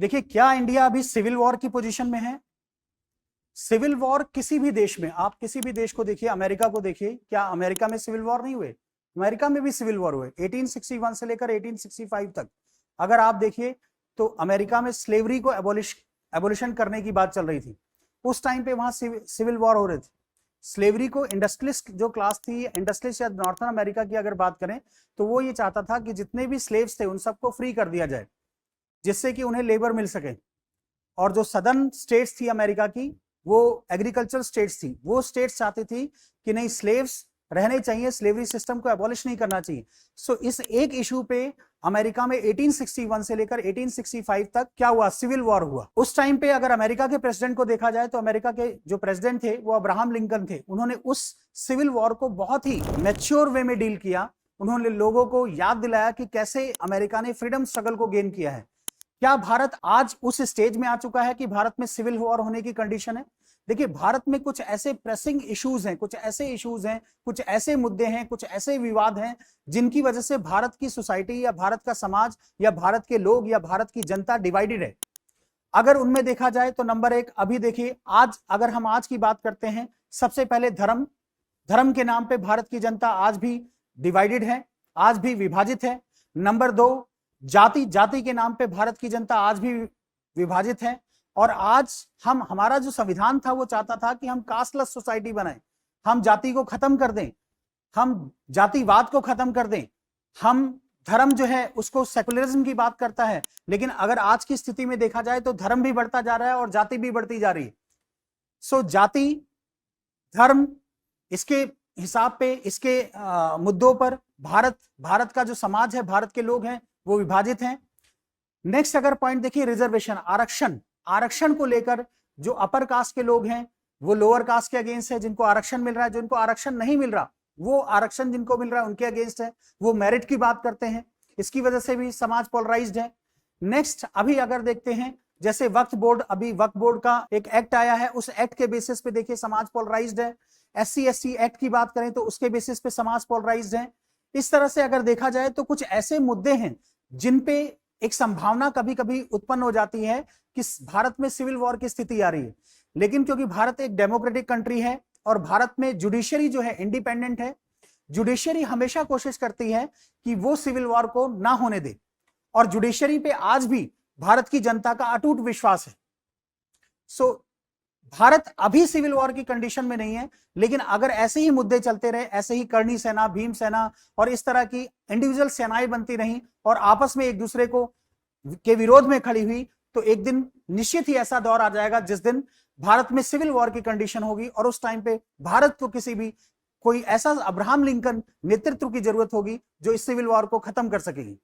देखिए, क्या इंडिया अभी सिविल वॉर की पोजीशन में है? सिविल वॉर किसी भी देश में, आप किसी भी देश को देखिए, अमेरिका को देखिए, क्या अमेरिका में सिविल वॉर नहीं हुए? अमेरिका में भी सिविल वॉर हुए 1861 से लेकर 1865 तक। अगर आप देखिए तो अमेरिका में स्लेवरी को एबोलिशन करने की बात चल रही थी। उस टाइम पे वहां सिविल वॉर हो रहे थे। स्लेवरी को इंडस्ट्रियलिस्ट जो क्लास थी, इंडस्ट्रियलिस्ट या नॉर्थन अमेरिका की अगर बात करें तो वो ये चाहता था कि जितने भी स्लेव्स थे उन सबको फ्री कर दिया जाए, जिससे कि उन्हें लेबर मिल सके। और जो सदर्न स्टेट्स थी अमेरिका की, वो एग्रीकल्चर स्टेट्स थी, वो स्टेट्स चाहती थी कि नहीं, स्लेव्स रहने चाहिए, स्लेवरी सिस्टम को एबॉलिश नहीं करना चाहिए। सो इस एक इशू पे अमेरिका में 1861 से लेकर 1865 तक क्या हुआ? सिविल वॉर हुआ। उस टाइम पे अगर अमेरिका के प्रेसिडेंट को देखा जाए तो अमेरिका के जो प्रेसिडेंट थे वो अब्राहम लिंकन थे। उन्होंने उस सिविल वॉर को बहुत ही मैच्योर वे में डील किया। उन्होंने लोगों को याद दिलाया कि कैसे अमेरिका ने फ्रीडम स्ट्रगल को गेन किया है। क्या भारत आज उस स्टेज में आ चुका है कि भारत में सिविल वॉर होने की कंडीशन है? देखिए, भारत में कुछ ऐसे प्रेसिंग इश्यूज हैं, कुछ ऐसे मुद्दे हैं, कुछ ऐसे विवाद हैं जिनकी वजह से भारत की सोसाइटी या भारत का समाज या भारत के लोग या भारत की जनता डिवाइडेड है। अगर उनमें देखा जाए तो नंबर एक, अभी देखिए, आज अगर हम आज की बात करते हैं, सबसे पहले धर्म के नाम पे भारत की जनता आज भी डिवाइडेड है, आज भी विभाजित है। नंबर दो, जाति के नाम पे भारत की जनता आज भी विभाजित है। और आज हमारा जो संविधान था वो चाहता था कि हम कास्टलेस सोसाइटी बनाएं, हम जाति को खत्म कर दें, हम जातिवाद को खत्म कर दें, हम धर्म जो है उसको सेकुलरिज्म की बात करता है। लेकिन अगर आज की स्थिति में देखा जाए तो धर्म भी बढ़ता जा रहा है और जाति भी बढ़ती जा रही है। सो जाति, धर्म, इसके हिसाब पे, इसके मुद्दों पर भारत का जो समाज है, भारत के लोग हैं, वो विभाजित हैं। नेक्स्ट अगर पॉइंट देखिए, रिजर्वेशन, आरक्षण को लेकर जो अपर कास्ट के लोग हैं वो लोअर कास्ट के अगेंस्ट है। जिनको आरक्षण मिल रहा है, जिनको आरक्षण नहीं मिल रहा, वो आरक्षण जिनको मिल रहा है उनके अगेंस्ट है। वो मेरिट की बात करते हैं, इसकी वजह से भी समाज पोलराइज्ड है। नेक्स्ट अभी अगर देखते हैं, जैसे वक्फ बोर्ड का एक एक्ट आया है, उस एक्ट के बेसिस पे देखिए समाज पोलराइज्ड है। SC/ST एक्ट की बात करें तो उसके बेसिस पे समाज पोलराइज्ड है। इस तरह से अगर देखा जाए तो कुछ ऐसे मुद्दे हैं जिन पे एक संभावना कभी कभी उत्पन्न हो जाती है कि भारत में सिविल वॉर की स्थिति आ रही है। लेकिन क्योंकि भारत एक डेमोक्रेटिक कंट्री है और भारत में जुडिशरी जो है इंडिपेंडेंट है, जुडिशरी हमेशा कोशिश करती है कि वो सिविल वॉर को ना होने दे। और जुडिशरी पे आज भी भारत की जनता का अटूट विश्वास है। सो भारत अभी सिविल वॉर की कंडीशन में नहीं है, लेकिन अगर ऐसे ही मुद्दे चलते रहे, ऐसे ही करणी सेना, भीम सेना और इस तरह की इंडिविजुअल सेनाएं बनती रहीं और आपस में एक दूसरे को के विरोध में खड़ी हुई, तो एक दिन निश्चित ही ऐसा दौर आ जाएगा जिस दिन भारत में सिविल वॉर की कंडीशन होगी। और उस टाइम पे भारत को कोई ऐसा अब्राहम लिंकन नेतृत्व की जरूरत होगी जो इस सिविल वॉर को खत्म कर सकेगी।